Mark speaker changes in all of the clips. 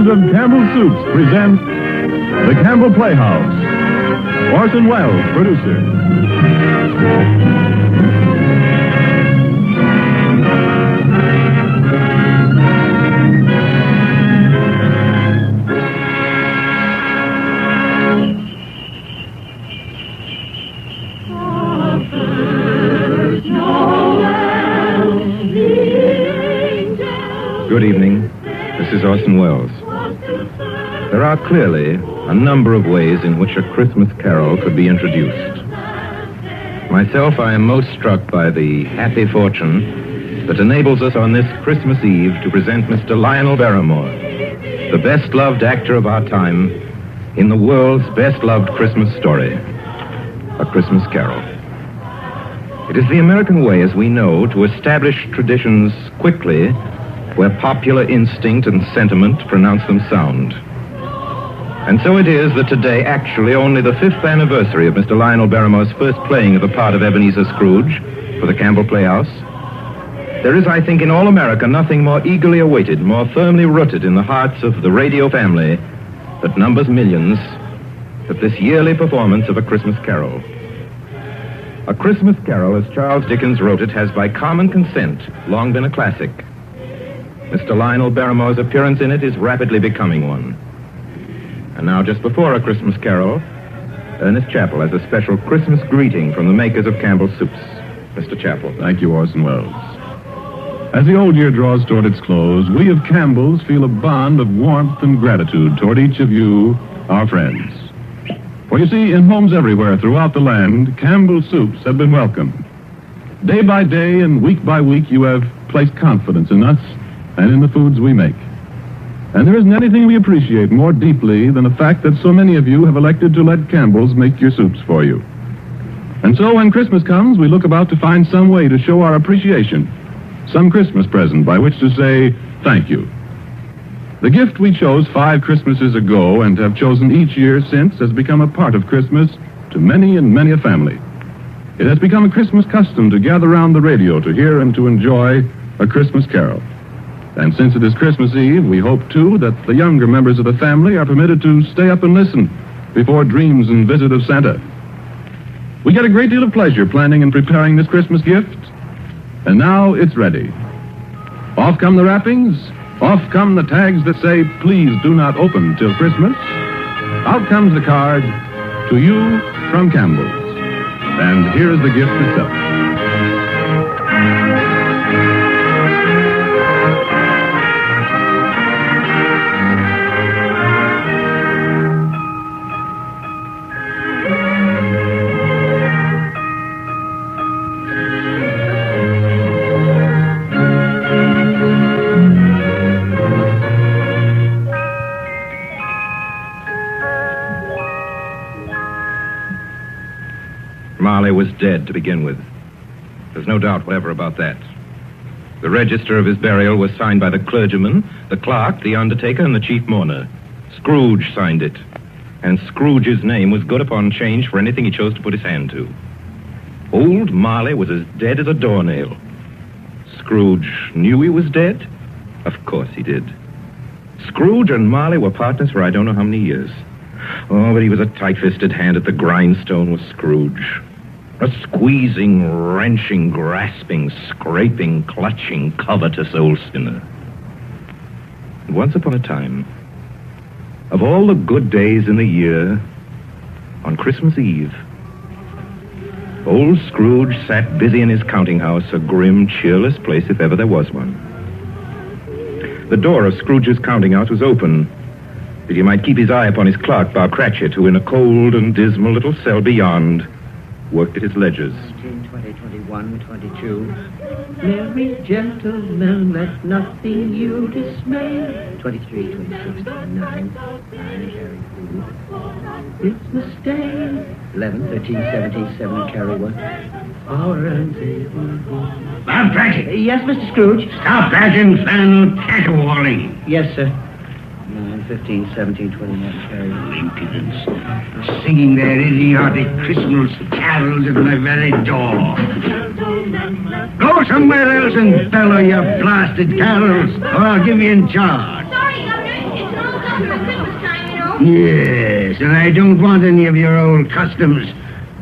Speaker 1: makers of Campbell Soups present The Campbell Playhouse. Orson Welles, producer.
Speaker 2: Good evening. This is Orson Welles. There are clearly a number of ways in which a Christmas carol could be introduced. Myself, I am most struck by the happy fortune that enables us on this Christmas Eve to present Mr. Lionel Barrymore, the best-loved actor of our time, in the world's best-loved Christmas story, A Christmas Carol. It is the American way, as we know, to establish traditions quickly where popular instinct and sentiment pronounce them sound. And so it is that today, actually only the 5th anniversary of Mr. Lionel Barrymore's first playing of the part of Ebenezer Scrooge for the Campbell Playhouse, there is, I think, in all America, nothing more eagerly awaited, more firmly rooted in the hearts of the radio family that numbers millions, than this yearly performance of A Christmas Carol. A Christmas Carol, as Charles Dickens wrote it, has by common consent long been a classic. Mr. Lionel Barrymore's appearance in it is rapidly becoming one. And now, just before A Christmas Carol, Ernest Chappell has a special Christmas greeting from the makers of Campbell Soups. Mr. Chappell.
Speaker 1: Thank you, Orson Welles. As the old year draws toward its close, we of Campbell's feel a bond of warmth and gratitude toward each of you, our friends. For you see, in homes everywhere throughout the land, Campbell Soups have been welcomed. Day by day and week by week, you have placed confidence in us and in the foods we make. And there isn't anything we appreciate more deeply than the fact that so many of you have elected to let Campbell's make your soups for you. And so when Christmas comes, we look about to find some way to show our appreciation, some Christmas present by which to say thank you. The gift we chose 5 Christmases ago and have chosen each year since has become a part of Christmas to many and many a family. It has become a Christmas custom to gather around the radio to hear and to enjoy A Christmas Carol. And since it is Christmas Eve, we hope, too, that the younger members of the family are permitted to stay up and listen before dreams and visit of Santa. We get a great deal of pleasure planning and preparing this Christmas gift, and now it's ready. Off come the wrappings, off come the tags that say, please do not open till Christmas. Out comes the card, to you from Campbell's. And here is the gift itself.
Speaker 2: Marley was dead to begin with. There's no doubt whatever about that. The register of his burial was signed by the clergyman, the clerk, the undertaker, and the chief mourner. Scrooge signed it, and Scrooge's name was good upon change for anything he chose to put his hand to. Old Marley was as dead as a doornail. Scrooge knew he was dead? Of course he did. Scrooge and Marley were partners for I don't know how many years. Oh, but he was a tight-fisted hand at the grindstone, was Scrooge. A squeezing, wrenching, grasping, scraping, clutching, covetous old sinner. And once upon a time, of all the good days in the year, on Christmas Eve, old Scrooge sat busy in his counting house, a grim, cheerless place if ever there was one. The door of Scrooge's counting house was open, that he might keep his eye upon his clerk, Bob Cratchit, who in a cold and dismal little cell beyond worked at his ledgers.
Speaker 3: 19, 20, 21, 22. Merry gentlemen, let nothing you dismay. 23, 26, 29. Christmas Day. 11, 13, 17, 7, carry 1.
Speaker 4: Bob Cratchit.
Speaker 3: Yes, Mr. Scrooge?
Speaker 4: Stop that infernal caterwauling.
Speaker 3: Yes, sir. 9, 15, 17, 29, carry 1.
Speaker 4: Impudence. Singing their idiotic Christmas carols at my very door. Go somewhere else and bellow your blasted carols, or I'll give you in charge.
Speaker 5: Sorry, Governor. It's an old custom at Christmas time, you know.
Speaker 4: Yes, and I don't want any of your old customs.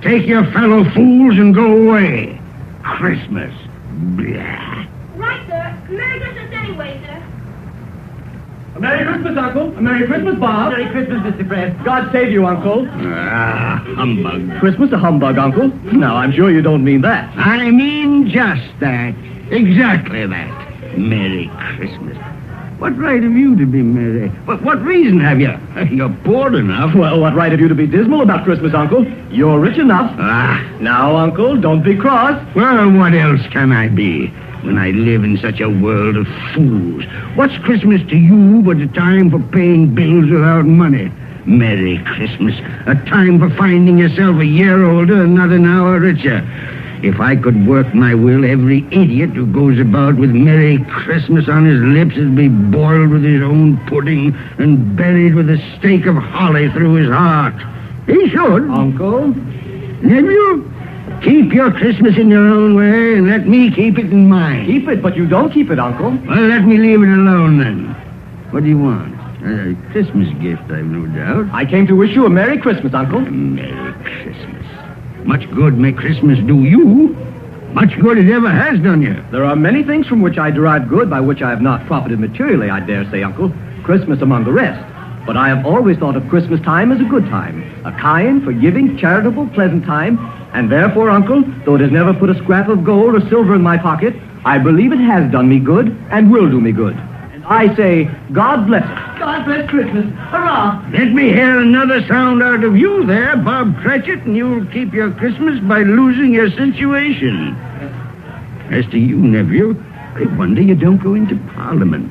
Speaker 4: Take your fellow fools and go away. Christmas. Blah.
Speaker 5: Right, sir. Merry Christmas anyway, sir.
Speaker 6: A Merry Christmas, Uncle. A Merry Christmas, Bob. Merry Christmas, Mr. Fred. God save you, Uncle.
Speaker 4: Humbug.
Speaker 6: Christmas a humbug, Uncle? No, I'm sure you don't mean that.
Speaker 4: I mean just that. Exactly that. Merry Christmas. What right have you to be merry? What reason have you? You're poor enough.
Speaker 6: Well, what right have you to be dismal about Christmas, Uncle? You're rich enough. Now, Uncle, don't be cross.
Speaker 4: Well, what else can I be when I live in such a world of fools? What's Christmas to you but a time for paying bills without money? Merry Christmas. A time for finding yourself a year older and not an hour richer. If I could work my will, every idiot who goes about with Merry Christmas on his lips would be boiled with his own pudding and buried with a stake of holly through his heart. He should.
Speaker 6: Uncle?
Speaker 4: Nephew, keep your Christmas in your own way and let me keep it in mine.
Speaker 6: Keep it, but you don't keep it, Uncle.
Speaker 4: Well, let me leave it alone then. What do you want? A Christmas gift, I've no doubt.
Speaker 6: I came to wish you a Merry Christmas, Uncle.
Speaker 4: Merry Christmas. Much good may Christmas do you. Much good it ever has done you.
Speaker 6: There are many things from which I derive good by which I have not profited materially, I dare say, Uncle. Christmas among the rest. But I have always thought of Christmas time as a good time. A kind, forgiving, charitable, pleasant time. And therefore, Uncle, though it has never put a scrap of gold or silver in my pocket, I believe it has done me good and will do me good. And I say, God bless it. God bless Christmas. Hurrah!
Speaker 4: Let me hear another sound out of you there, Bob Cratchit, and you'll keep your Christmas by losing your situation. As to you, nephew, I wonder you don't go into Parliament.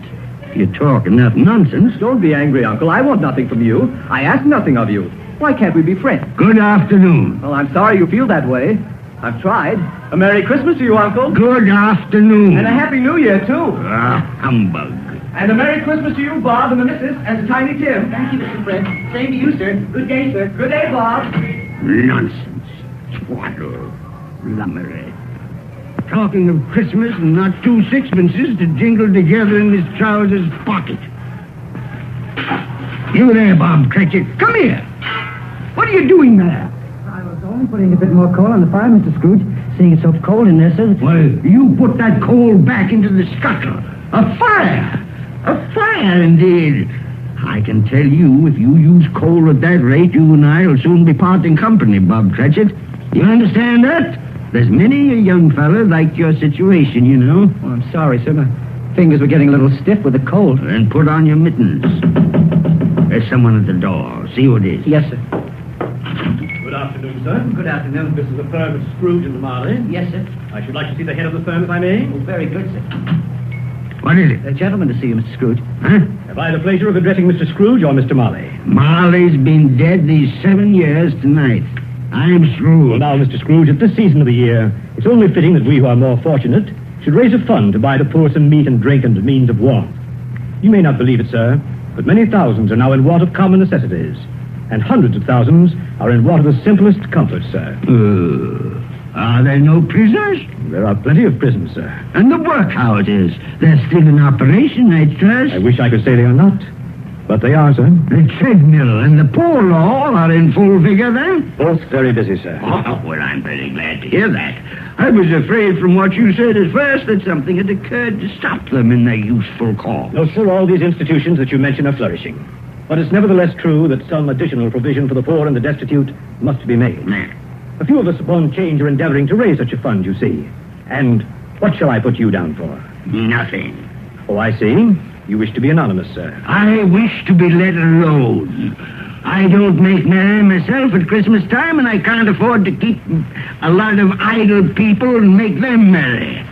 Speaker 4: You talk enough nonsense.
Speaker 6: Don't be angry, Uncle. I want nothing from you. I ask nothing of you. Why can't we be friends?
Speaker 4: Good afternoon.
Speaker 6: Well, I'm sorry you feel that way. I've tried. A Merry Christmas to you, Uncle.
Speaker 4: Good afternoon.
Speaker 6: And a Happy New Year, too.
Speaker 4: Humbug.
Speaker 6: And a Merry Christmas to you, Bob, and the missus, and to Tiny Tim.
Speaker 3: Thank you, Mr. Fred. Same to you, sir. Good day, sir.
Speaker 6: Good day, Bob.
Speaker 4: Nonsense. Twaddle. Lummery. Talking of Christmas and not 2 sixpences to jingle together in his trousers pocket. You there, Bob Cratchit. Come here. What are you doing there?
Speaker 3: I was only putting a bit more coal on the fire, Mr. Scrooge. Seeing it's so cold in there, sir.
Speaker 4: Well, you put that coal back into the scuttle. A fire! A fire, indeed. I can tell you, if you use coal at that rate, you and I will soon be parting company, Bob Cratchit. You understand that? There's many a young fella like your situation, you know.
Speaker 3: Oh, I'm sorry, sir. My fingers were getting a little stiff with the cold.
Speaker 4: Then put on your mittens. There's someone at the door. See who it is.
Speaker 3: Yes, sir.
Speaker 6: Good afternoon, sir.
Speaker 3: Good afternoon.
Speaker 6: This is the firm of Scrooge and Marley.
Speaker 3: Yes, sir.
Speaker 6: I should like to see the head of the firm, if I may.
Speaker 3: Oh, very good, sir.
Speaker 4: What is it?
Speaker 3: A gentleman to see you, Mr. Scrooge.
Speaker 4: Huh?
Speaker 6: Have I the pleasure of addressing Mr. Scrooge or Mr. Marley?
Speaker 4: Marley's been dead these 7 years tonight. I'm Scrooge.
Speaker 6: Well, now, Mr. Scrooge, at this season of the year, it's only fitting that we who are more fortunate should raise a fund to buy the poor some meat and drink and means of warmth. You may not believe it, sir, but many thousands are now in want of common necessities, and hundreds of thousands are in want of the simplest comforts, sir.
Speaker 4: Are there no prisoners?
Speaker 6: There are plenty of prisons, sir.
Speaker 4: And the workhouses? They're still in operation, I trust.
Speaker 6: I wish I could say they are not, but they are, sir.
Speaker 4: The treadmill and the poor law are in full vigor, then?
Speaker 6: Both very busy, sir.
Speaker 4: Oh, well, I'm very glad to hear that. I was afraid from what you said at first that something had occurred to stop them in their useful cause.
Speaker 6: No, sir, all these institutions that you mention are flourishing. But it's nevertheless true that some additional provision for the poor and the destitute must be made. A few of us upon change are endeavoring to raise such a fund, you see. And what shall I put you down for?
Speaker 4: Nothing.
Speaker 6: Oh, I see. You wish to be anonymous, sir.
Speaker 4: I wish to be let alone. I don't make merry myself at Christmas time, and I can't afford to keep a lot of idle people and make them merry.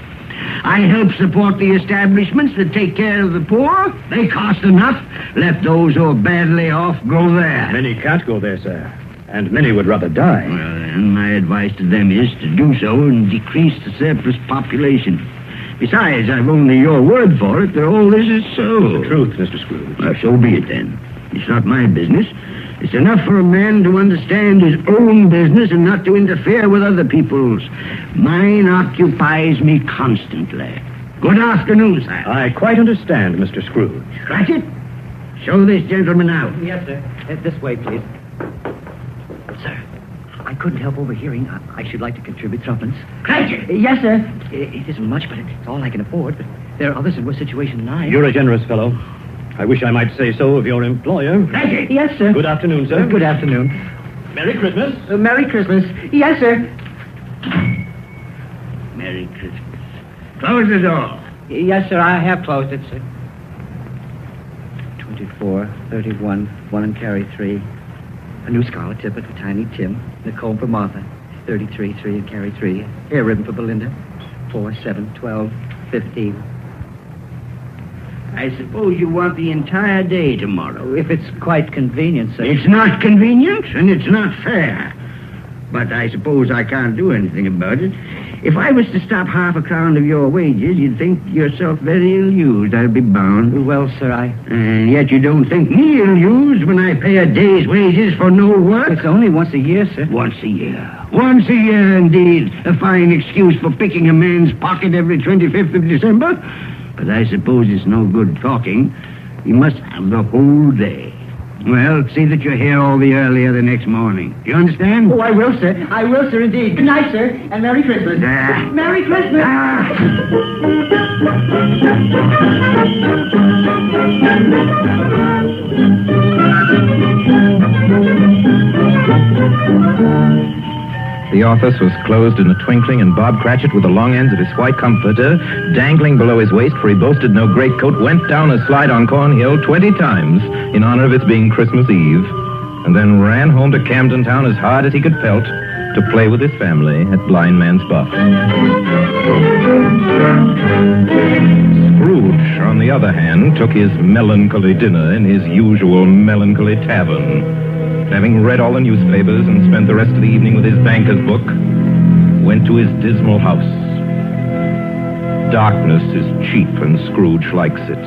Speaker 4: I help support the establishments that take care of the poor. They cost enough. Let those who are badly off go there.
Speaker 6: Many can't go there, sir. And many would rather die.
Speaker 4: Well, then, my advice to them is to do so and decrease the surplus population. Besides, I've only your word for it that all this is so.
Speaker 6: The truth, Mr. Scrooge.
Speaker 4: Well, so be it then. It's not my business. It's enough for a man to understand his own business and not to interfere with other people's. Mine occupies me constantly. Good afternoon, sir.
Speaker 6: I quite understand, Mr. Scrooge.
Speaker 4: Cratchit, Show this gentleman out.
Speaker 6: Yes, sir. This way, please. Sir, I couldn't help overhearing. I should like to contribute threepence.
Speaker 4: Cratchit!
Speaker 6: Yes, sir. It isn't much, but it's all I can afford. But there are others in worse situation than I am.
Speaker 7: You're a generous fellow. I wish I might say so of your employer.
Speaker 4: Cratchit!
Speaker 6: Yes, sir.
Speaker 7: Good afternoon, sir.
Speaker 6: Good afternoon.
Speaker 7: Merry Christmas.
Speaker 6: Merry Christmas. Yes, sir.
Speaker 4: Merry Christmas. Close the door.
Speaker 6: Yes, sir. I have closed it, sir. 24, 31, 1 and carry 3. A new scarlet tippet for Tiny Tim. And a comb for Martha. 33, 3 and carry 3. Hair ribbon for Belinda. 4, 7, 12, 15.
Speaker 4: I suppose you want the entire day tomorrow.
Speaker 6: If it's quite convenient, sir.
Speaker 4: It's not convenient, and it's not fair. But I suppose I can't do anything about it. If I was to stop half a crown of your wages, you'd think yourself very ill-used, I'd be bound.
Speaker 6: Well, sir,
Speaker 4: And yet you don't think me ill-used when I pay a day's wages for no work?
Speaker 6: It's only once a year, sir.
Speaker 4: Once a year. Once a year, indeed. A fine excuse for picking a man's pocket every 25th of December. But I suppose it's no good talking. You must have the whole day. Well, see that you're here all the earlier the next morning. Do you understand?
Speaker 6: Oh, I will, sir. I will, sir, indeed. Good night, sir, and Merry Christmas. Merry Christmas.
Speaker 2: The office was closed in a twinkling, and Bob Cratchit, with the long ends of his white comforter dangling below his waist, for he boasted no greatcoat, went down a slide on Cornhill 20 times in honor of its being Christmas Eve, and then ran home to Camden Town as hard as he could pelt to play with his family at Blind Man's Buff. Scrooge, on the other hand, took his melancholy dinner in his usual melancholy tavern. Having read all the newspapers and spent the rest of the evening with his banker's book, went to his dismal house. Darkness is cheap, and Scrooge likes it.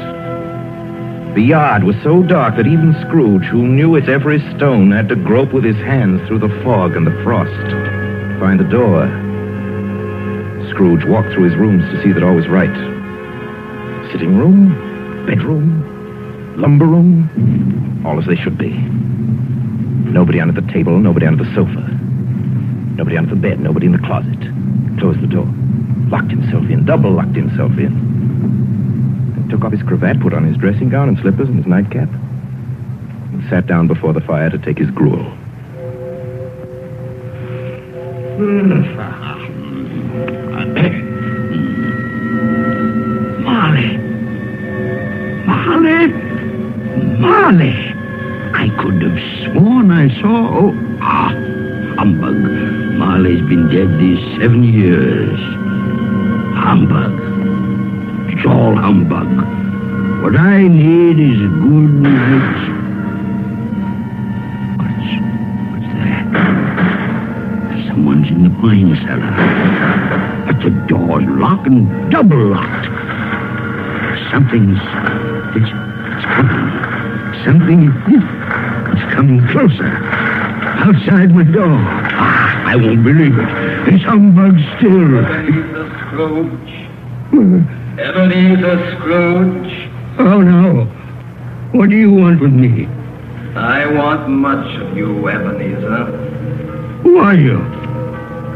Speaker 2: The yard was so dark that even Scrooge, who knew its every stone, had to grope with his hands through the fog and the frost to find the door. Scrooge walked through his rooms to see that all was right. Sitting room, bedroom, lumber room, all as they should be. Nobody under the table, nobody under the sofa. Nobody under the bed, nobody in the closet. Closed the door. Locked himself in, double locked himself in. Then took off his cravat, put on his dressing gown and slippers and his nightcap, and sat down before the fire to take his gruel.
Speaker 4: Marley! I could have sworn I saw... humbug. Marley's been dead these 7 years. Humbug. It's all humbug. What I need is a good night's... What's that? Someone's in the wine cellar. But the door's locked and double locked. It's coming. Something is coming closer. Outside my door. I won't believe it. It's humbug still.
Speaker 8: Ebenezer Scrooge. Ebenezer Scrooge.
Speaker 4: Oh, no. What do you want with me?
Speaker 8: I want much of you, Ebenezer.
Speaker 4: Who are you?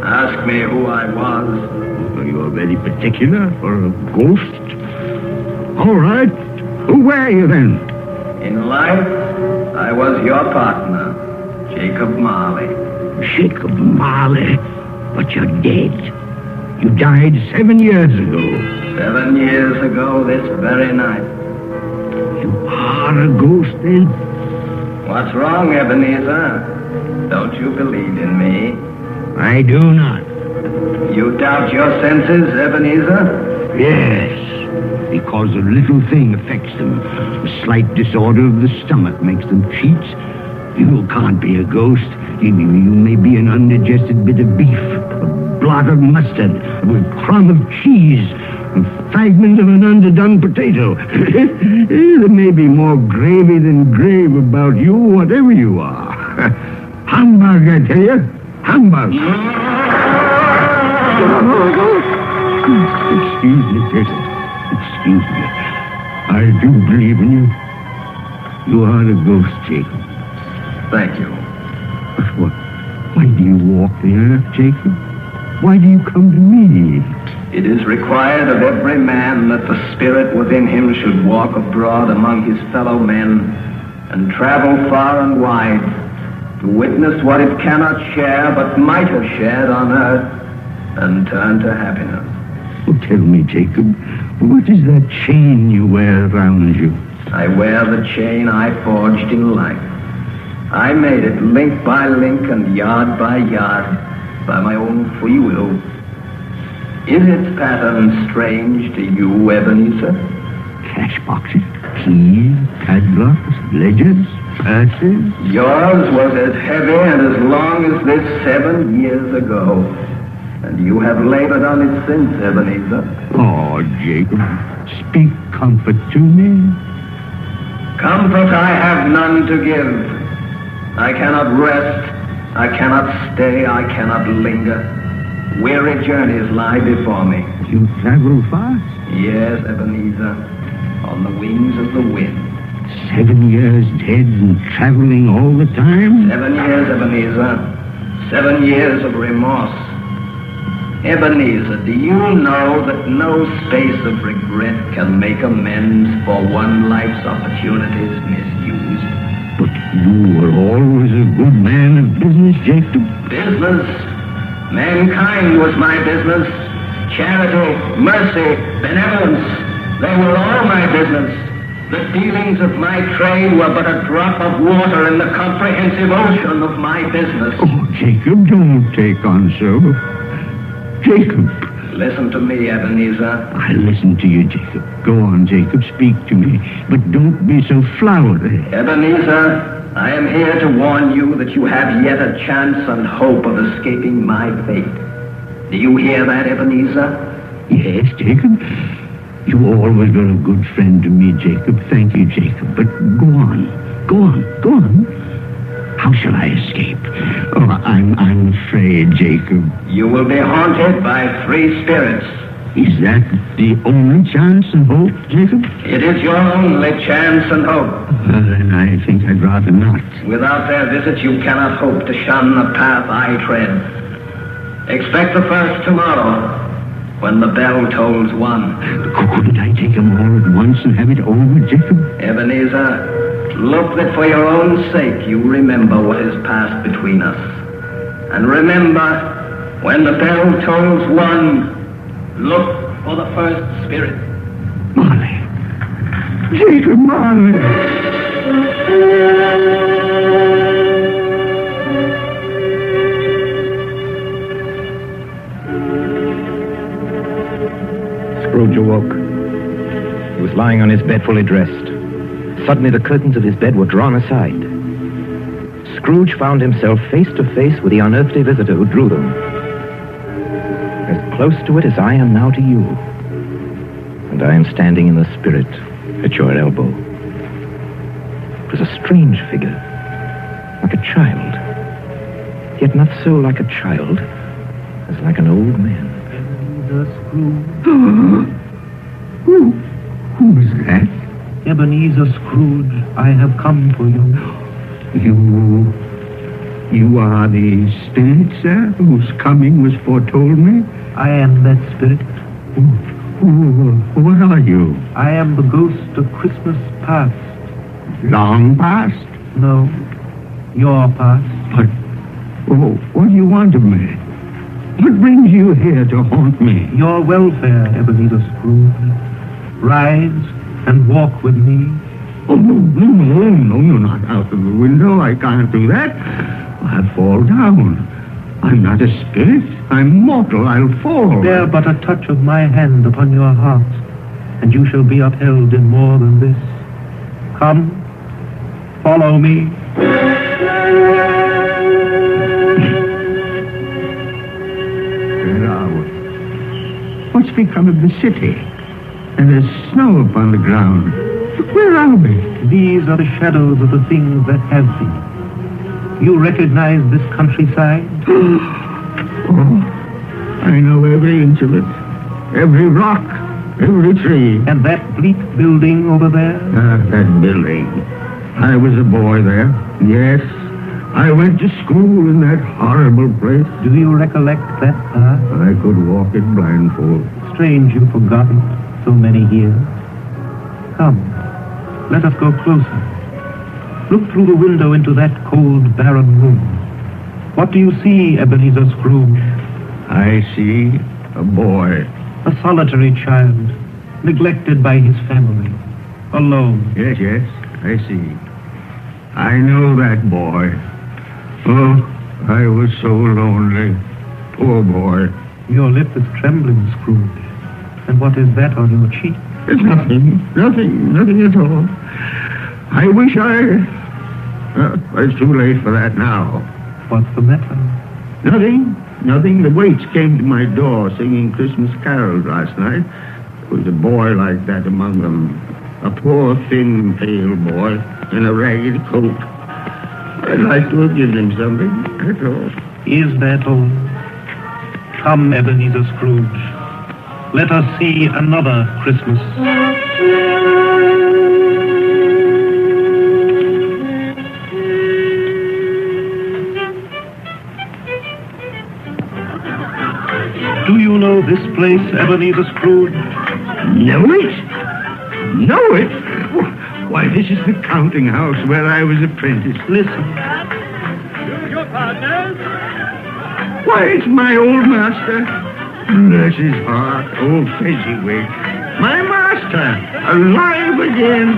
Speaker 8: Ask me who I was.
Speaker 4: Are you very particular for a ghost? All right. Who were you then?
Speaker 8: In life, I was your partner, Jacob Marley.
Speaker 4: Jacob Marley. But you're dead. You died 7 years ago.
Speaker 8: 7 years ago this very night.
Speaker 4: You are a ghost, then?
Speaker 8: What's wrong, Ebenezer? Don't you believe in me?
Speaker 4: I do not.
Speaker 8: You doubt your senses, Ebenezer?
Speaker 4: Yes, because a little thing affects them. A slight disorder of the stomach makes them cheats. You can't be a ghost. You may be an undigested bit of beef, a blot of mustard, a crumb of cheese, a fragment of an underdone potato. There may be more gravy than grave about you, whatever you are. Humbug, I tell you. Humbug. Excuse me, Jason. Excuse me. I do believe in you. You are a ghost, Jacob.
Speaker 8: Thank you.
Speaker 4: But why do you walk the earth, Jacob? Why do you come to me?
Speaker 8: It is required of every man that the spirit within him should walk abroad among his fellow men and travel far and wide to witness what it cannot share but might have shared on earth and turn to happiness.
Speaker 4: Oh, tell me, Jacob, what is that chain you wear around you?
Speaker 8: I wear the chain I forged in life. I made it link by link and yard by yard by my own free will. Is its pattern strange to you, Ebenezer?
Speaker 4: Cash boxes, keys, padlocks, ledgers, purses.
Speaker 8: Yours was as heavy and as long as this 7 years ago. And you have labored on it since, Ebenezer.
Speaker 4: Oh, Jacob, speak comfort to me.
Speaker 8: Comfort I have none to give. I cannot rest, I cannot stay, I cannot linger. Weary journeys lie before me.
Speaker 4: You travel fast?
Speaker 8: Yes, Ebenezer, on the wings of the wind.
Speaker 4: 7 years dead and traveling all the time?
Speaker 8: 7 years, Ebenezer. 7 years of remorse. Ebenezer, do you know that no space of regret can make amends for one life's opportunities misused?
Speaker 4: But you were always a good man of business, Jacob.
Speaker 8: Business? Mankind was my business. Charity, mercy, benevolence, they were all my business. The dealings of my trade were but a drop of water in the comprehensive ocean of my business.
Speaker 4: Oh, Jacob, don't take on so. Jacob.
Speaker 8: Listen to me, Ebenezer.
Speaker 4: I listen to you, Jacob. Go on, Jacob, speak to me. But don't be so flowery.
Speaker 8: Ebenezer, I am here to warn you that you have yet a chance and hope of escaping my fate. Do you hear that, Ebenezer?
Speaker 4: Yes, Jacob. You always were a good friend to me, Jacob. Thank you, Jacob. But go on. Go on. Go on. How shall I escape? Oh, I'm afraid, Jacob.
Speaker 8: You will be haunted by 3 spirits.
Speaker 4: Is that the only chance and hope, Jacob?
Speaker 8: It is your only chance and hope.
Speaker 4: Then I think I'd rather not.
Speaker 8: Without their visit, you cannot hope to shun the path I tread. Expect the first tomorrow, when the bell tolls 1.
Speaker 4: Couldn't I take them all at once and have it over, Jacob?
Speaker 8: Ebenezer, look that for your own sake you remember what has passed between us. And remember, when the bell tolls 1, look for the first spirit.
Speaker 4: Marley. Jacob Marley.
Speaker 2: Scrooge awoke. He was lying on his bed fully dressed. Suddenly the curtains of his bed were drawn aside. Scrooge found himself face to face with the unearthly visitor who drew them. As close to it as I am now to you. And I am standing in the spirit at your elbow. It was a strange figure, like a child. Yet not so like a child as like an old man.
Speaker 4: Who is that?
Speaker 9: Ebenezer Scrooge, I have come for you.
Speaker 4: You are the spirit, sir, whose coming was foretold me?
Speaker 9: I am that spirit.
Speaker 4: What are you?
Speaker 9: I am the ghost of Christmas past.
Speaker 4: Long past?
Speaker 9: No, your past.
Speaker 4: But what do you want of me? What brings you here to haunt me?
Speaker 9: Your welfare, Ebenezer Scrooge. Rise and walk with me.
Speaker 4: Oh, no, you're not out of the window. I can't do that. I'll fall down. I'm not a spirit. I'm mortal. I'll fall.
Speaker 9: Bear but a touch of my hand upon your heart, and you shall be upheld in more than this. Come, follow me.
Speaker 4: Where are we? What's become of the city? And there's snow upon the ground. Where are we?
Speaker 9: These are the shadows of the things that have been. You recognize this countryside?
Speaker 4: Oh, I know every inch of it. Every rock, every tree.
Speaker 9: And that bleak building over there?
Speaker 4: That building. I was a boy there. Yes, I went to school in that horrible place.
Speaker 9: Do you recollect that path?
Speaker 4: I could walk it blindfold.
Speaker 9: Strange you've forgotten so many years. Come, let us go closer. Look through the window into that cold, barren room. What do you see, Ebenezer Scrooge?
Speaker 4: I see a boy.
Speaker 9: A solitary child, neglected by his family, alone.
Speaker 4: Yes, I see. I know that boy. Oh, I was so lonely. Poor boy.
Speaker 9: Your lip is trembling, Scrooge. And what is that on your cheek?
Speaker 4: It's nothing at all. I wish it's too late for that now.
Speaker 9: What's the matter?
Speaker 4: Nothing. The waits came to my door singing Christmas carols last night. There was a boy like that among them. A poor, thin, pale boy in a ragged coat. I'd like to have given him something, that's all.
Speaker 9: Is that all? Come, Ebenezer Scrooge. Let us see another Christmas. Do you know this place, Ebenezer Scrooge?
Speaker 4: Know it? Know it? Why, this is the counting house where I was apprenticed.
Speaker 9: Listen.
Speaker 7: Your partners.
Speaker 4: Why, it's my old master. Bless his heart, old Fezziwig. My master, alive again,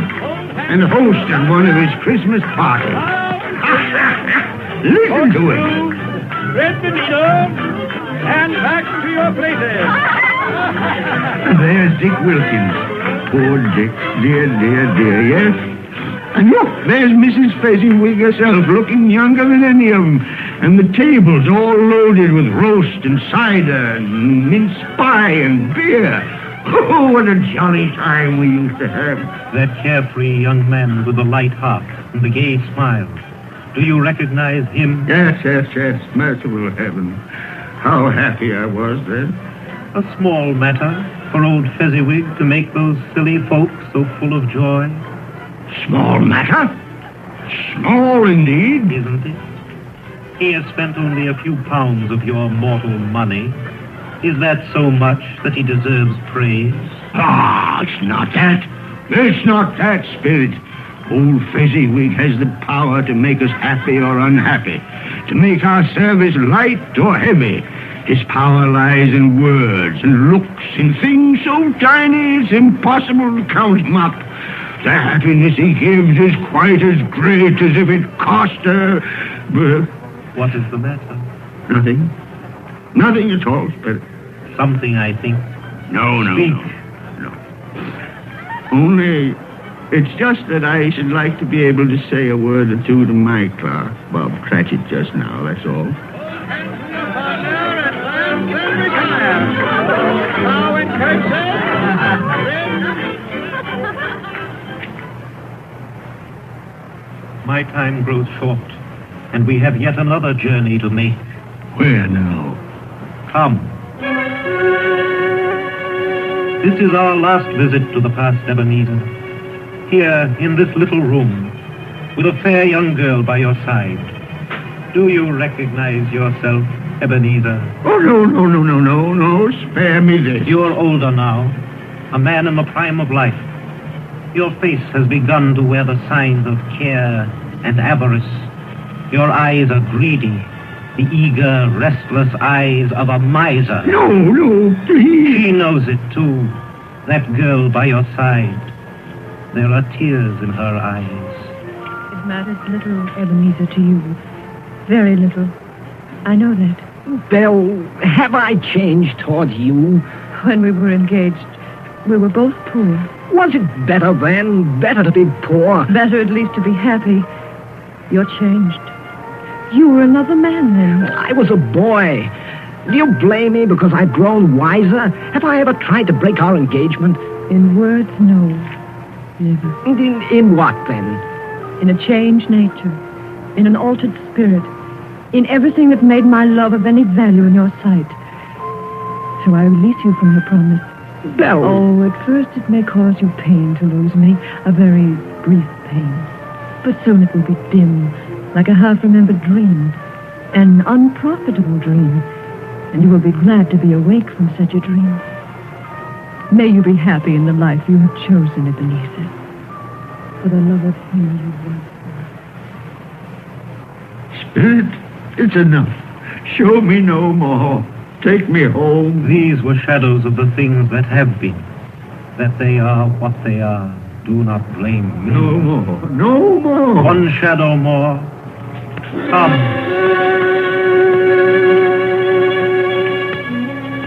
Speaker 4: and host of one of his Christmas parties. Listen to him.
Speaker 7: Red Benito, and back to your places.
Speaker 4: There's Dick Wilkins. Poor Dick. Dear, yes? And look, there's Mrs. Fezziwig herself, looking younger than any of them. And the tables all loaded with roast and cider and mince pie and beer. Oh, what a jolly time we used to have.
Speaker 9: That carefree young man with the light heart and the gay smile. Do you recognize him?
Speaker 4: Yes. Merciful heaven. How happy I was then.
Speaker 9: A small matter for old Fezziwig to make those silly folks so full of joy.
Speaker 4: Small matter? Small indeed.
Speaker 9: Isn't it? He has spent only a few pounds of your mortal money. Is that so much that he deserves praise?
Speaker 4: It's not that. It's not that, Spirit. Old Fezziwig has the power to make us happy or unhappy, to make our service light or heavy. His power lies in words and looks, in things so tiny it's impossible to count him up. The happiness he gives is quite as great as if it cost her...
Speaker 9: What is the matter?
Speaker 4: Nothing at all, Spirit.
Speaker 9: Something, I think.
Speaker 4: No.
Speaker 9: Speak.
Speaker 4: No. Only, it's just that I should like to be able to say a word or two to my clerk, Bob Cratchit, just now, that's all.
Speaker 9: My time grows short, and we have yet another journey to make.
Speaker 4: Where now?
Speaker 9: Come. This is our last visit to the past, Ebenezer. Here, in this little room, with a fair young girl by your side. Do you recognize yourself, Ebenezer?
Speaker 4: Oh, no. Spare me this.
Speaker 9: You're older now, a man in the prime of life. Your face has begun to wear the signs of care and avarice. Your eyes are greedy, the eager, restless eyes of a miser.
Speaker 4: No, please.
Speaker 9: She knows it, too, that girl by your side. There are tears in her eyes.
Speaker 10: It matters little, Ebenezer, to you. Very little. I know that.
Speaker 3: Belle, have I changed towards you?
Speaker 10: When we were engaged, we were both poor.
Speaker 3: Was it better then? Better to be poor?
Speaker 10: Better at least to be happy. You're changed. You were another man then.
Speaker 3: I was a boy. Do you blame me because I've grown wiser? Have I ever tried to break our engagement?
Speaker 10: In words, no. Never.
Speaker 3: In what, then?
Speaker 10: In a changed nature. In an altered spirit. In everything that made my love of any value in your sight. So I release you from your promise.
Speaker 3: Belle.
Speaker 10: Oh, at first it may cause you pain to lose me. A very brief pain. But soon it will be dim, like a half-remembered dream, an unprofitable dream, and you will be glad to be awake from such a dream. May you be happy in the life you have chosen, Ebenezer, for the love of him you once were.
Speaker 4: Spirit, it's enough. Show me no more. Take me home.
Speaker 9: These were shadows of the things that have been. That they are what they are. Do not blame me.
Speaker 4: No more. No more.
Speaker 9: One shadow more. Come.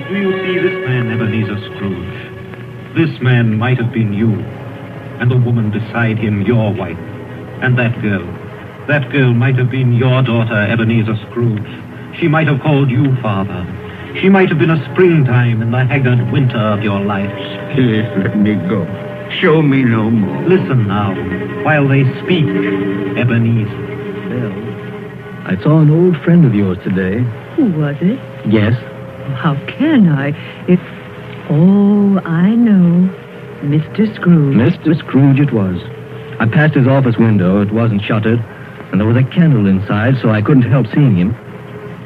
Speaker 9: Do you see this man, Ebenezer Scrooge? This man might have been you, and the woman beside him your wife. And that girl might have been your daughter, Ebenezer Scrooge. She might have called you father. She might have been a springtime in the haggard winter of your life.
Speaker 4: Please let me go. Show me no more.
Speaker 9: Listen now, while they speak, Ebenezer.
Speaker 6: Well, I saw an old friend of yours today.
Speaker 10: Who was it?
Speaker 6: Yes.
Speaker 10: How can I? Oh, I know. Mr. Scrooge.
Speaker 6: Mr. Scrooge it was. I passed his office window. It wasn't shuttered, and there was a candle inside, so I couldn't help seeing him.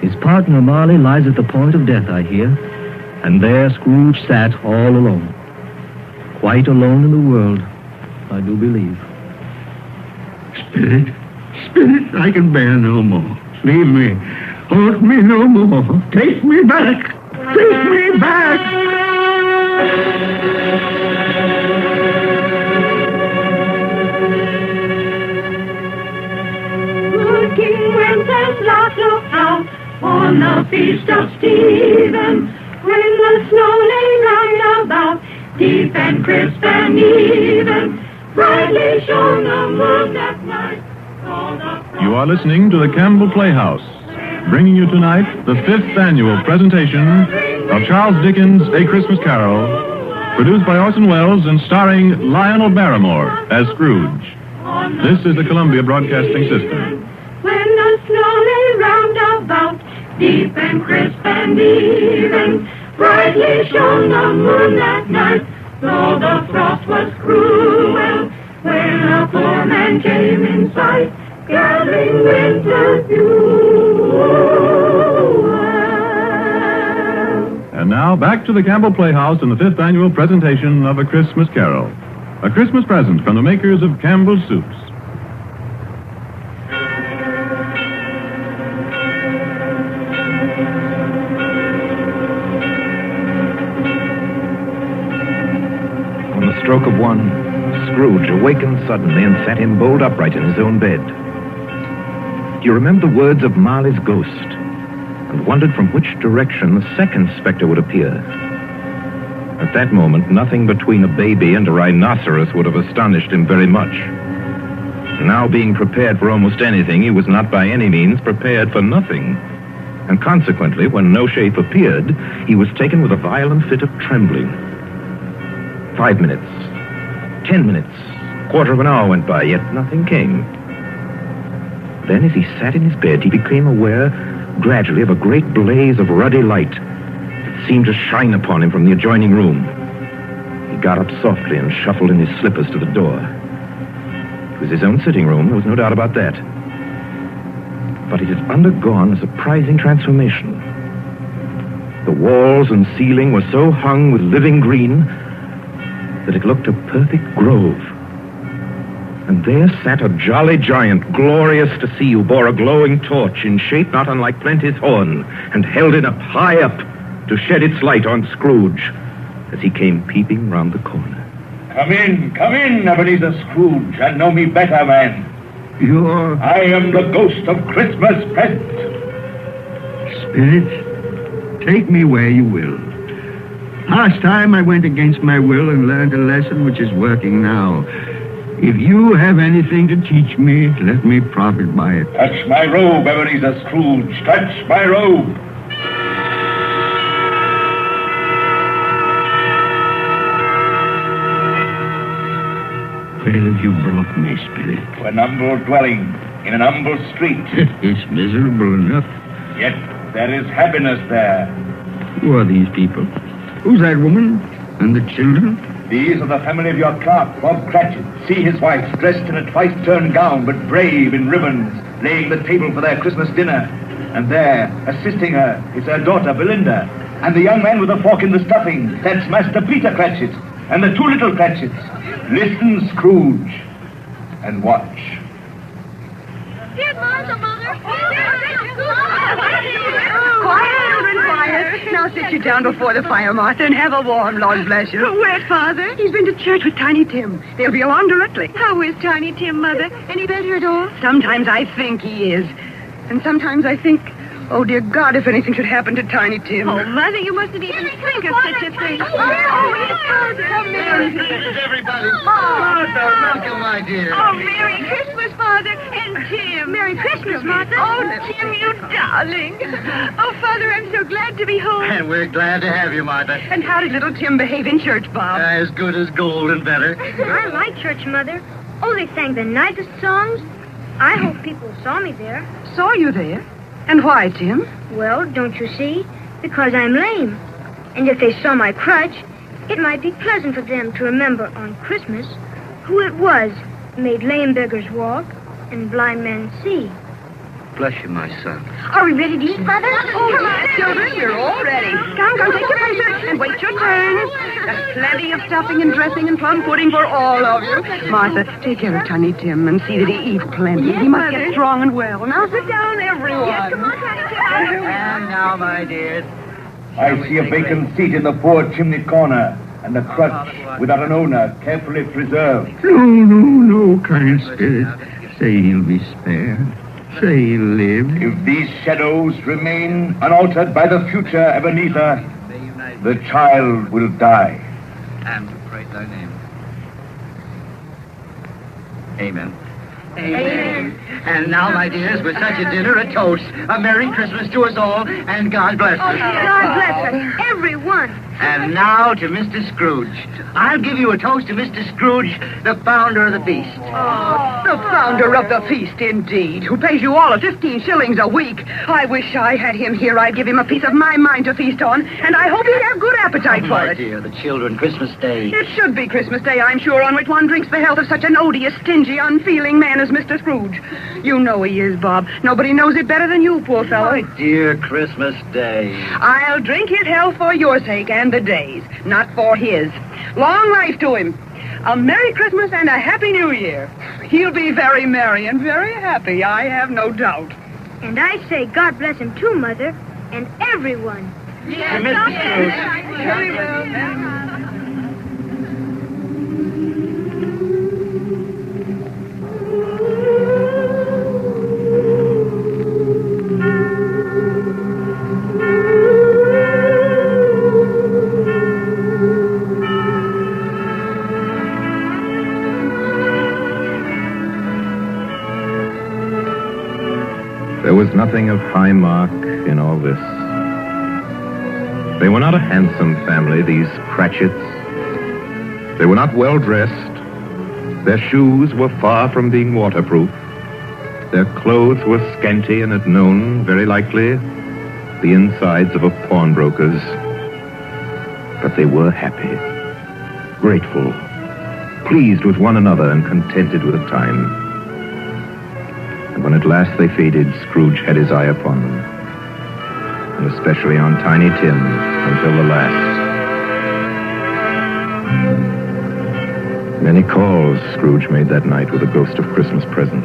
Speaker 6: His partner, Marley, lies at the point of death, I hear. And there Scrooge sat all alone. Quite alone in the world, I do believe.
Speaker 4: Spirit, I can bear no more. Leave me. Haunt me no more. Take me back. Take me back.
Speaker 5: Good King Wenceslas looked out on the feast of Stephen, when the snow lay round about, deep and crisp and even, brightly shone the moon that night.
Speaker 1: You are listening to the Campbell Playhouse, bringing you tonight the 5th annual presentation of Charles Dickens' A Christmas Carol, produced by Orson Welles and starring Lionel Barrymore as Scrooge. This is the Columbia Broadcasting System.
Speaker 5: When the snow lay round about, deep and crisp and even, brightly shone the moon that night, though the frost was cruel, when a poor man came in sight, gathering winter dew.
Speaker 1: And now, back to the Campbell Playhouse and the 5th annual presentation of A Christmas Carol. A Christmas present from the makers of Campbell's Soups.
Speaker 2: On the stroke of one, Scrooge awakened suddenly and sat him bolt upright in his own bed. He remembered the words of Marley's ghost and wondered from which direction the second specter would appear. At that moment, nothing between a baby and a rhinoceros would have astonished him very much. Now being prepared for almost anything, he was not by any means prepared for nothing. And consequently, when no shape appeared, he was taken with a violent fit of trembling. 5 minutes, 10 minutes, quarter of an hour went by, yet nothing came. Then, as he sat in his bed, he became aware gradually of a great blaze of ruddy light that seemed to shine upon him from the adjoining room. He got up softly and shuffled in his slippers to the door. It was his own sitting room, there was no doubt about that. But it had undergone a surprising transformation. The walls and ceiling were so hung with living green that it looked a perfect grove. And there sat a jolly giant, glorious to see, who bore a glowing torch in shape not unlike Plenty's horn, and held it up high up to shed its light on Scrooge as he came peeping round the corner.
Speaker 7: Come in, Ebenezer Scrooge, and know me better, man. I am the ghost of Christmas present.
Speaker 4: Spirit, take me where you will. Last time I went against my will and learned a lesson which is working now. If you have anything to teach me, let me profit by it.
Speaker 7: Touch my robe, Ebenezer Scrooge. Touch my robe.
Speaker 4: Where have you brought me, Spirit?
Speaker 7: To an humble dwelling in an humble street.
Speaker 4: It's miserable enough.
Speaker 7: Yet there is happiness there.
Speaker 4: Who are these people? Who's that woman? And the children?
Speaker 7: These are the family of your clerk, Bob Cratchit. See his wife, dressed in a twice-turned gown, but brave in ribbons, laying the table for their Christmas dinner. And there, assisting her, is her daughter, Belinda. And the young man with the fork in the stuffing, that's Master Peter Cratchit. And the two little Cratchits. Listen, Scrooge, and watch.
Speaker 5: Here's Mother.
Speaker 11: Quiet, children, quiet. Now sit you down before the fire, Martha, and have a warm, Lord bless you.
Speaker 10: Where's Father?
Speaker 11: He's been to church with Tiny Tim. They'll be along directly.
Speaker 10: How is Tiny Tim, Mother? Any better at all?
Speaker 11: Sometimes I think he is. And sometimes I think, oh, dear God, if anything should happen to Tiny Tim.
Speaker 10: Oh, Mother, you mustn't even think of such a thing.
Speaker 4: Everybody. Martha, welcome, my dear.
Speaker 10: Oh, Merry Christmas, Father, and Tim. Merry Christmas, Martha. Oh, Tim, you darling. Oh, Father, I'm so glad to be home.
Speaker 4: And we're glad to have you, Martha.
Speaker 11: And how did little Tim behave in church, Bob?
Speaker 4: As good as gold and better.
Speaker 12: I like church, Mother. Oh, they sang the nicest songs. I hope people saw me there.
Speaker 11: Saw you there? And why, Tim?
Speaker 12: Well, don't you see? Because I'm lame. And if they saw my crutch, it might be pleasant for them to remember on Christmas who it was made lame beggars walk and blind men see.
Speaker 4: Bless you, my son.
Speaker 11: Are we ready to eat, Mother? Oh, come on, children, we're all ready. Come, take your places and wait your turn. There's plenty of stuffing and dressing and plum pudding for all of you. Martha, take care of Tiny Tim and see that he eats plenty.
Speaker 10: Yes,
Speaker 11: he must
Speaker 10: Mother.
Speaker 11: get strong and well. Now sit down, everyone.
Speaker 10: Yes, come on, Tiny Tim.
Speaker 4: And now, my dears.
Speaker 7: I see a vacant seat in the poor chimney corner, and a crutch without an owner, carefully preserved.
Speaker 4: No, kind spirit. Say he'll be spared. Say he'll live.
Speaker 7: If these shadows remain unaltered by the future, Ebenezer, the child will die.
Speaker 4: And to praise thy name. Amen.
Speaker 12: Amen.
Speaker 4: And now, my dears, with such a dinner, a toast. A Merry Christmas to us all, and God bless us.
Speaker 12: God bless us, everyone.
Speaker 4: And now to Mr. Scrooge. I'll give you a toast to Mr. Scrooge, the founder of the feast.
Speaker 11: Oh, the founder of the feast, indeed, who pays you all 15 shillings a week. I wish I had him here. I'd give him a piece of my mind to feast on, and I hope he'd have good appetite for
Speaker 4: My
Speaker 11: it.
Speaker 4: dear, the children, Christmas Day.
Speaker 11: It should be Christmas Day, I'm sure, on which one drinks the health of such an odious, stingy, unfeeling man as Mr. Scrooge. You know he is, Bob. Nobody knows it better than you, poor fellow.
Speaker 4: My dear Christmas Day.
Speaker 11: I'll drink his health for your sake and the day's, not for his. Long life to him. A Merry Christmas and a Happy New Year. He'll be very merry and very happy, I have no doubt.
Speaker 12: And I say God bless him too, Mother, and everyone.
Speaker 4: Yes, Mr. Scrooge.
Speaker 11: Very well.
Speaker 2: There was nothing of high mark in all this. They were not a handsome family, these Cratchits. They were not well dressed. Their shoes were far from being waterproof. Their clothes were scanty and had known, very likely, the insides of a pawnbroker's. But they were happy, grateful, pleased with one another and contented with the time. And when at last they faded, Scrooge had his eye upon them, and especially on Tiny Tim until the last. Many calls Scrooge made that night with a ghost of Christmas present.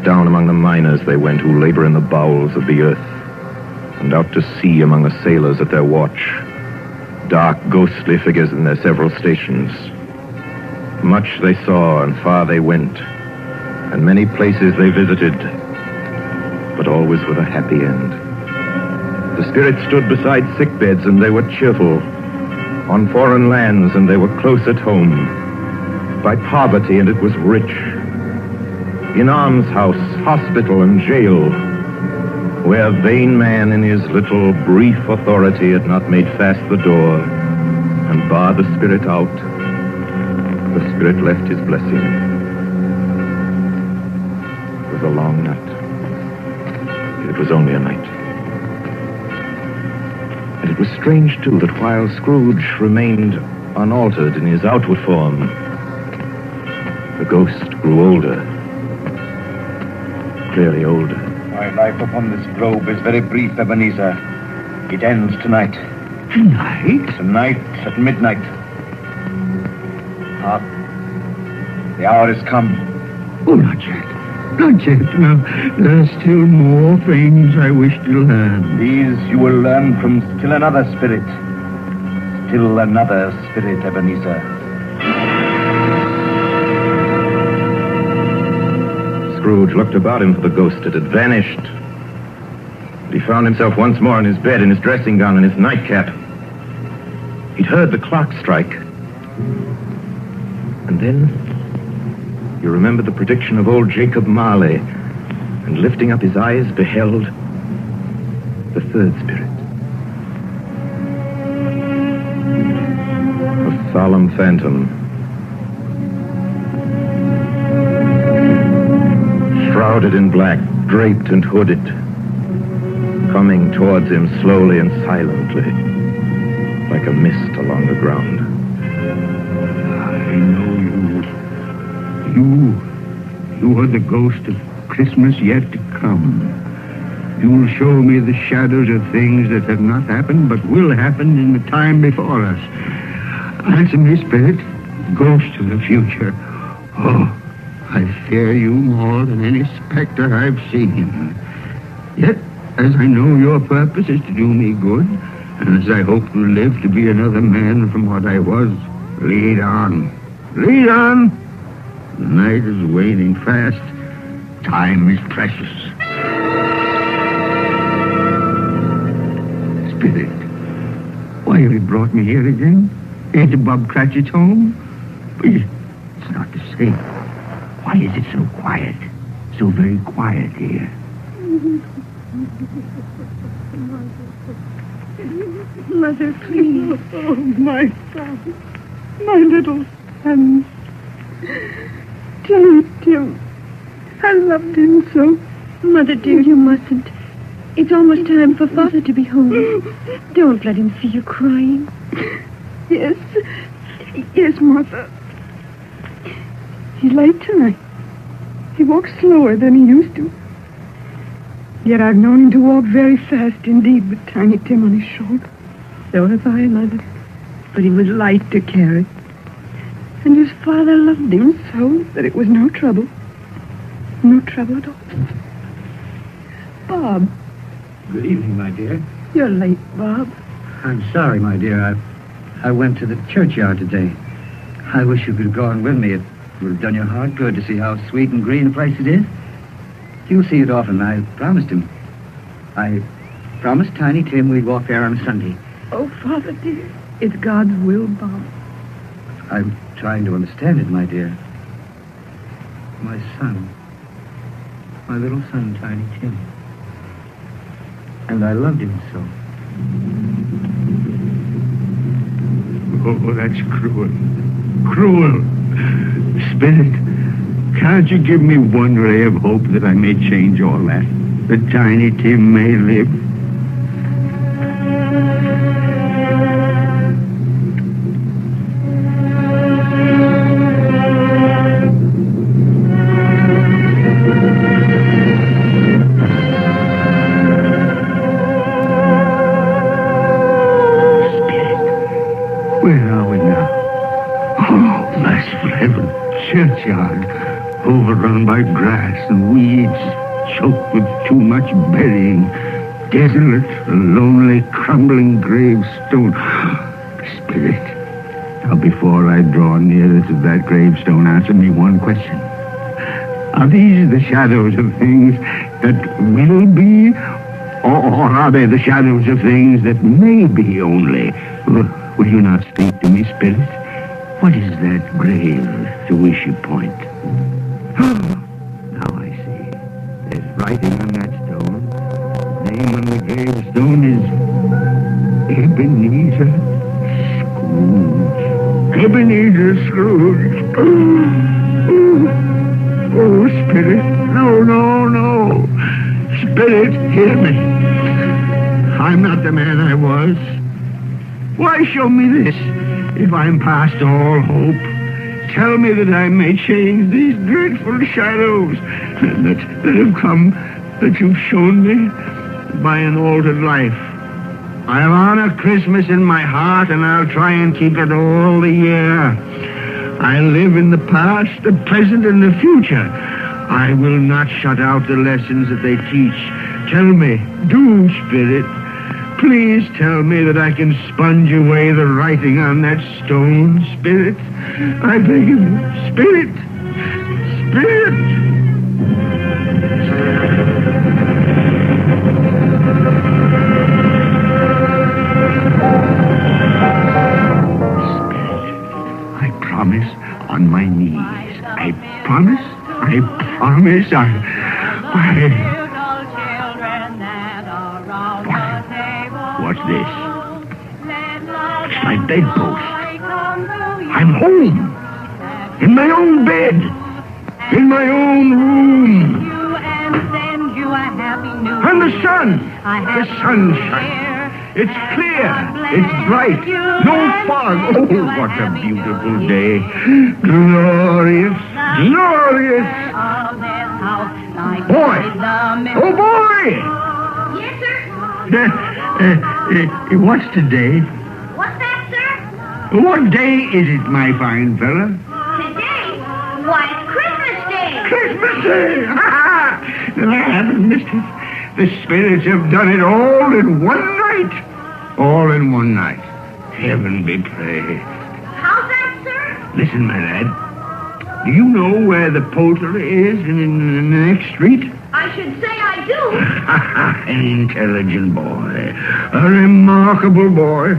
Speaker 2: Down among the miners they went who labor in the bowels of the earth, and out to sea among the sailors at their watch, dark, ghostly figures in their several stations. Much they saw and far they went, and many places they visited, but always with a happy end. The spirits stood beside sick beds, and they were cheerful. On foreign lands, and they were close at home. By poverty, and it was rich. In almshouse, hospital, and jail, where vain man in his little brief authority had not made fast the door and barred the spirit out, the spirit left his blessing. It was a long night. It was only a night. And it was strange, too, that while Scrooge remained unaltered in his outward form, the ghost grew older. Clearly older.
Speaker 7: My life upon this globe is very brief, Ebenezer. It ends tonight.
Speaker 4: Tonight?
Speaker 7: Tonight at midnight. Hark. The hour has come.
Speaker 4: Oh, not yet. Not yet. Now, there are still more things I wish to learn.
Speaker 7: These you will learn from still another spirit. Still another spirit, Ebenezer.
Speaker 2: Scrooge looked about him for the ghost. It had vanished. But he found himself once more in his bed, in his dressing gown and his nightcap. He'd heard the clock strike. And then he remembered the prediction of old Jacob Marley, and lifting up his eyes, beheld the third spirit. A solemn phantom, shrouded in black, draped and hooded, coming towards him slowly and silently, like a mist along the ground.
Speaker 4: I know you. You are the ghost of Christmas yet to come. You will show me the shadows of things that have not happened, but will happen in the time before us. Answer me, spirit, ghost of the future. Oh, I fear you more than any specter I've seen. Yet, as I know your purpose is to do me good, and as I hope to live to be another man from what I was, lead on. Lead on! The night is waning fast. Time is precious. Spirit, why have you brought me here again? Into Bob Cratchit's home? It's not the same. Why is it so quiet? So very quiet here.
Speaker 10: Mother, please. Oh, my son. My little son. Tim. I loved him so. Mother, dear, you mustn't. It's almost time for Father to be home. Don't let him see you crying.
Speaker 11: Yes, Martha. He's late tonight. He walks slower than he used to. Yet I've known him to walk very fast indeed with Tiny Tim on his shoulder.
Speaker 10: So have I, Mother.
Speaker 11: But he was light to carry. And his father loved him so that it was no trouble. No trouble at all. Bob.
Speaker 4: Good evening, my dear.
Speaker 11: You're late, Bob.
Speaker 6: I'm sorry, my dear. I went to the churchyard today. I wish you could have gone with me. It would have done your heart good to see how sweet and green a place it is. You'll see it often. I promised him. I promised Tiny Tim we'd walk there on Sunday.
Speaker 11: Oh, Father, dear. It's God's will, Bob.
Speaker 6: I'm trying to understand it, my dear. My son. My little son, Tiny Tim. And I loved him so.
Speaker 4: Oh, that's cruel. Cruel. Spirit, can't you give me one ray of hope that I may change all that? That Tiny Tim may live? Churchyard, overrun by grass and weeds, choked with too much burying, desolate, a lonely, crumbling gravestone. Spirit, now before I draw nearer to that gravestone, answer me one question. Are these the shadows of things that will be, or are they the shadows of things that may be only? Will you not speak to me, Spirit? What is that grave to which you point? Now I see. There's writing on that stone. The name on the gravestone is Ebenezer Scrooge. Ebenezer Scrooge. Oh, Spirit. No. Spirit, hear me. I I'm not the man I was. Why show me this if I'm past all hope? Tell me that I may change these dreadful shadows that have come, that you've shown me by an altered life. I'll honor Christmas in my heart, and I'll try and keep it all the year. I live in the past, the present, and the future. I will not shut out the lessons that they teach. Tell me, do, Spirit, please tell me that I can sponge away the writing on that stone, Spirit. I beg of you, Spirit, Spirit. I promise on my knees. I promise. What's this? It's my bedpost. I'm home. In my own bed. In my own room. And the sun. The sunshine. It's clear. It's bright. No fog. Oh, what a beautiful day. Glorious. Glorious. Boy. Oh, boy.
Speaker 12: Yes, sir?
Speaker 4: What's today?
Speaker 12: What's that, sir?
Speaker 4: What day is it, my fine fella?
Speaker 12: Today? Why, it's Christmas Day.
Speaker 4: Christmas Day! I haven't missed it. The spirits have done it all in one night. All in one night. Heaven be praised.
Speaker 12: How's that, sir?
Speaker 4: Listen, my lad. Do you know where the poultry is in the next street?
Speaker 12: I should say I do.
Speaker 4: An intelligent boy. A remarkable boy.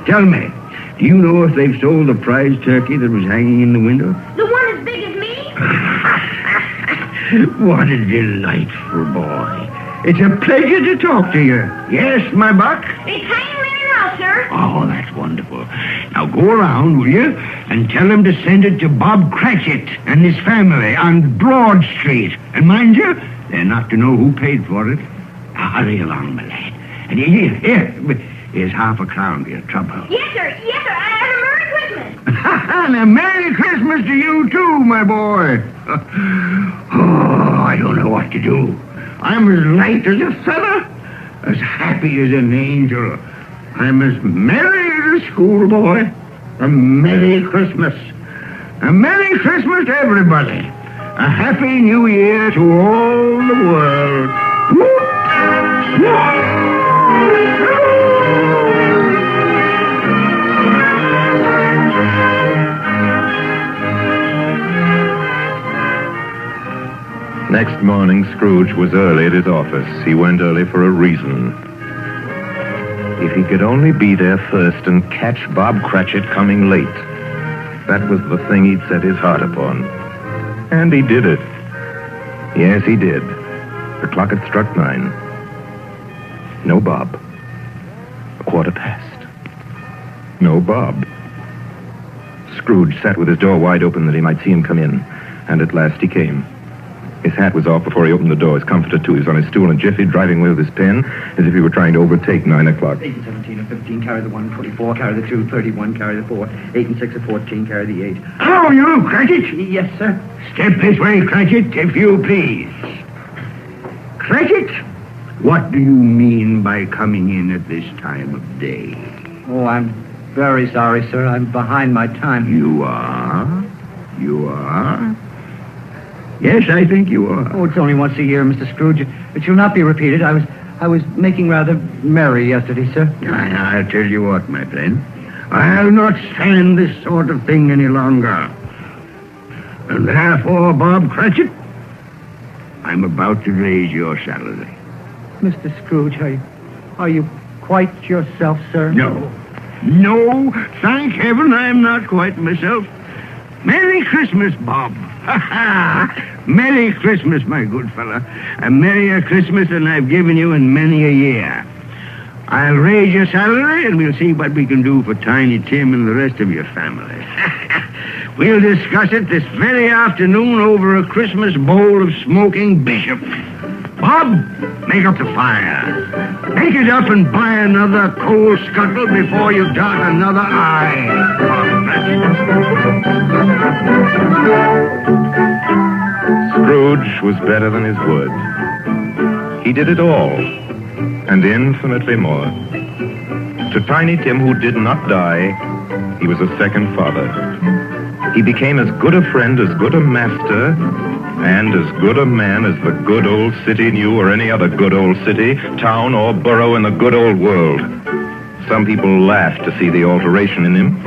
Speaker 4: Tell me, do you know if they've sold the prize turkey that was hanging in the window?
Speaker 12: The one as big as me?
Speaker 4: What a delightful boy. It's a pleasure to talk to you. Yes, my buck?
Speaker 12: It's hanging there now, sir.
Speaker 4: Oh, that's wonderful. Now go around, will you, and tell him to send it to Bob Cratchit and his family on Broad Street. And mind you, they're not to know who paid for it. Now hurry along, my lad. And here's $0.50 for your trouble.
Speaker 12: Yes, sir. Yes, sir. And a Merry Christmas.
Speaker 4: And a Merry Christmas to you, too, my boy. Oh, I don't know what to do. I'm as light as a feather, as happy as an angel. I'm as merry as a schoolboy. A Merry Christmas. A Merry Christmas to everybody. A Happy New Year to all the world. Whoop! Whoop!
Speaker 2: Next morning, Scrooge was early at his office. He went early for a reason. If he could only be there first and catch Bob Cratchit coming late. That was the thing he'd set his heart upon. And he did it. Yes, he did. The clock had struck 9. No Bob. 1:15. No Bob. Scrooge sat with his door wide open that he might see him come in. And at last he came. His hat was off before he opened the door. His comforter, too. He was on his stool in a jiffy, driving away with his pen, as if he were trying to overtake 9 o'clock.
Speaker 6: 8 and 17 and 15, carry the 1, 24, carry the 2, 31, carry the 4, 8 and 6 and 14, carry the 8.
Speaker 4: Hello, you, Cratchit.
Speaker 6: Yes, sir.
Speaker 4: Step this way, Cratchit, if you please. Cratchit, what do you mean by coming in at this time of day?
Speaker 6: Oh, I'm very sorry, sir. I'm behind my time.
Speaker 4: You are? You are? Yes, I think you are.
Speaker 6: Oh, it's only once a year, Mr. Scrooge. It shall not be repeated. I was making rather merry yesterday, sir.
Speaker 4: I'll tell you what, my friend. I'll not stand this sort of thing any longer. And therefore, Bob Cratchit, I'm about to raise your salary.
Speaker 6: Mr. Scrooge, are you quite yourself, sir?
Speaker 4: No. No, thank heaven I'm not quite myself. Merry Christmas, Bob. Ha ha! Merry Christmas, my good fella. A merrier Christmas than I've given you in many a year. I'll raise your salary, and we'll see what we can do for Tiny Tim and the rest of your family. We'll discuss it this very afternoon over a Christmas bowl of smoking bishop. Bob! Bob, make up the fire. Take it up and buy another coal scuttle before you dot another I.
Speaker 2: Scrooge was better than his word. He did it all, and infinitely more. To Tiny Tim, who did not die, he was a second father. He became as good a friend, as good a master, and as good a man as the good old city knew, or any other good old city, town, or borough in the good old world. Some people laughed to see the alteration in him,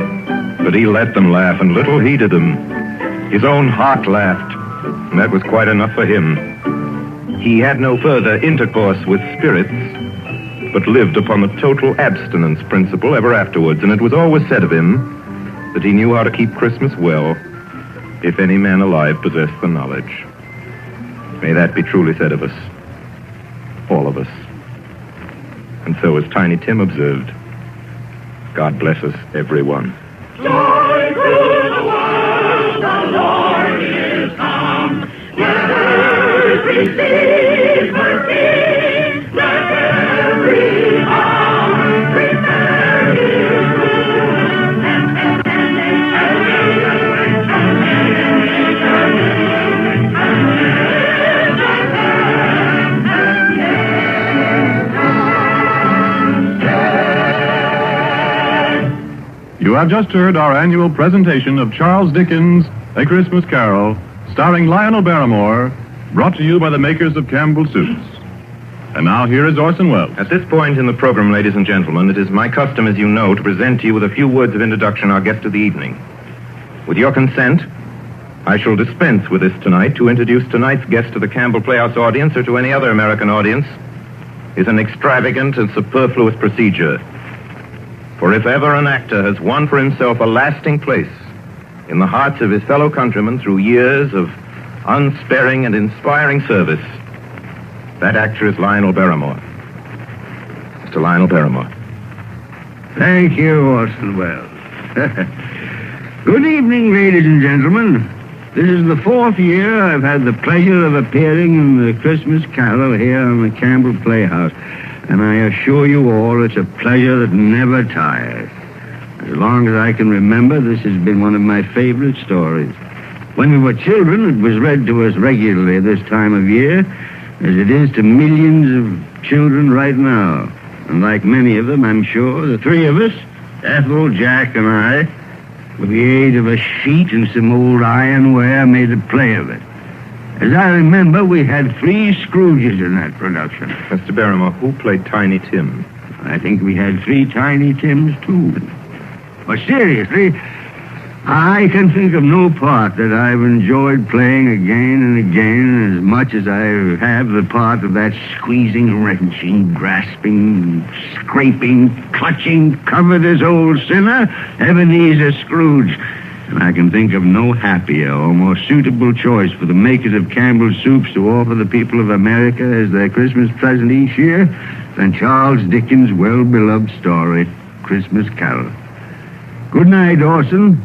Speaker 2: but he let them laugh, and little heeded them. His own heart laughed, and that was quite enough for him. He had no further intercourse with spirits, but lived upon the total abstinence principle ever afterwards, and it was always said of him that he knew how to keep Christmas well, if any man alive possessed the knowledge. May that be truly said of us, all of us. And so, as Tiny Tim observed, God bless us, everyone.
Speaker 5: Joy through the world, the Lord is come. Let earth receive her King. Let every heart prepare his room.
Speaker 1: You have just heard our annual presentation of Charles Dickens' A Christmas Carol, starring Lionel Barrymore, brought to you by the makers of Campbell Soups. And now here is Orson Welles.
Speaker 2: At this point in the program, ladies and gentlemen, it is my custom, as you know, to present to you with a few words of introduction our guest of the evening. With your consent, I shall dispense with this tonight to introduce tonight's guest to the Campbell Playhouse audience or to any other American audience is an extravagant and superfluous procedure. For if ever an actor has won for himself a lasting place in the hearts of his fellow countrymen through years of unsparing and inspiring service, that actor is Lionel Barrymore. Mr. Lionel Barrymore.
Speaker 4: Thank you, Orson Welles. Good evening, ladies and gentlemen. This is the 4th year I've had the pleasure of appearing in the Christmas Carol here on the Campbell Playhouse. And I assure you all it's a pleasure that never tires. As long as I can remember, this has been one of my favorite stories. When we were children, it was read to us regularly this time of year, as it is to millions of children right now. And like many of them, I'm sure, the three of us, Ethel, Jack, and I, with the aid of a sheet and some old ironware, made a play of it. As I remember, we had 3 Scrooges in that production.
Speaker 2: Mr. Barrymore, who played Tiny Tim?
Speaker 4: I think we had 3 Tiny Tims, too. But seriously, I can think of no part that I've enjoyed playing again and again as much as I have the part of that squeezing, wrenching, grasping, scraping, clutching, covetous old sinner, Ebenezer Scrooge. And I can think of no happier or more suitable choice for the makers of Campbell Soups to offer the people of America as their Christmas present each year than Charles Dickens' well-beloved story, Christmas Carol. Good night, Orson.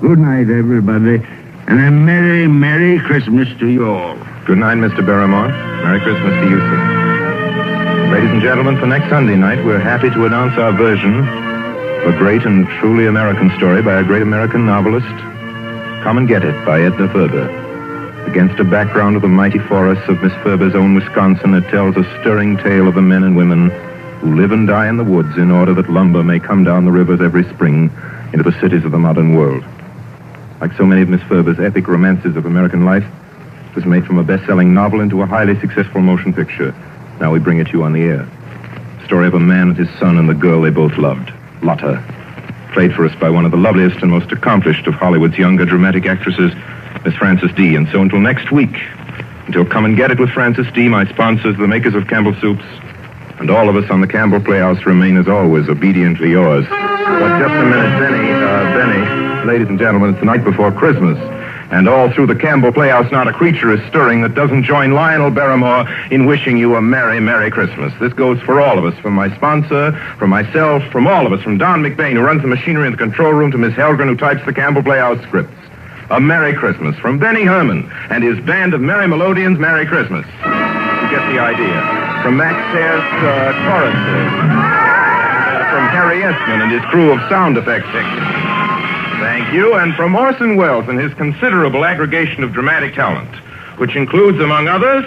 Speaker 4: Good night, everybody. And a Merry, Merry Christmas to you all.
Speaker 2: Good night, Mr. Barrymore. Merry Christmas to you, sir. Ladies and gentlemen, for next Sunday night, we're happy to announce our version a great and truly American story by a great American novelist, Come and Get It by Edna Ferber. Against a background of the mighty forests of Miss Ferber's own Wisconsin, it tells a stirring tale of the men and women who live and die in the woods in order that lumber may come down the rivers every spring into the cities of the modern world. Like so many of Miss Ferber's epic romances of American life, it was made from a best-selling novel into a highly successful motion picture. Now we bring it to you on the air. The story of a man and his son and the girl they both loved. Lotta, played for us by one of the loveliest and most accomplished of Hollywood's younger dramatic actresses, Miss Frances D. And so until next week, until Come and Get It with Frances D., my sponsors, the makers of Campbell Soups, and all of us on the Campbell Playhouse remain, as always, obediently yours. But just a minute, Benny, ladies and gentlemen, it's the night before Christmas. And all through the Campbell Playhouse, not a creature is stirring that doesn't join Lionel Barrymore in wishing you a Merry, Merry Christmas. This goes for all of us, from my sponsor, from myself, from all of us, from Don McBain, who runs the machinery in the control room, to Miss Helgren, who types the Campbell Playhouse scripts. A Merry Christmas from Benny Herman and his band of Merry Melodians. Merry Christmas. get the idea. From Max Sayre's choruses. From Harry Esman and his crew of sound effects technicians. Thank you. And from Orson Welles and his considerable aggregation of dramatic talent, which includes, among others,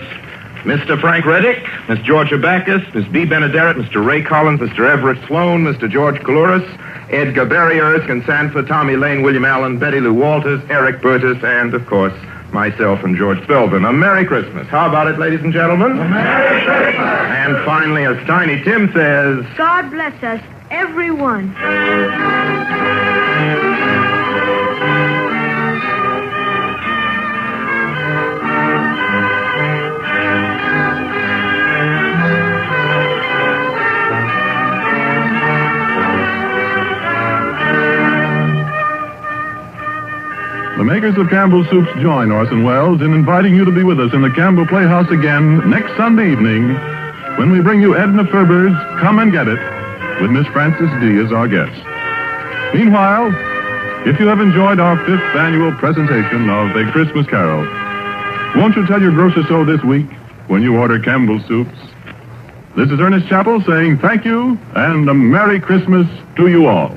Speaker 2: Mr. Frank Reddick, Miss Georgia Backus, Miss B. Benaderet, Mr. Ray Collins, Mr. Everett Sloan, Mr. George Coulouris, Edgar Barry, Erskine Sanford, Tommy Lane, William Allen, Betty Lou Walters, Eric Burtis, and, of course, myself and George Spelvin. A Merry Christmas. How about it, ladies and gentlemen?
Speaker 5: Merry Christmas.
Speaker 2: And finally, as Tiny Tim says...
Speaker 12: God bless us, everyone.
Speaker 1: The makers of Campbell's Soups join Orson Welles in inviting you to be with us in the Campbell Playhouse again next Sunday evening when we bring you Edna Ferber's Come and Get It with Miss Frances D. as our guest. Meanwhile, if you have enjoyed our 5th annual presentation of A Christmas Carol, won't you tell your grocer so this week when you order Campbell's Soups? This is Ernest Chappell saying thank you and a Merry Christmas to you all.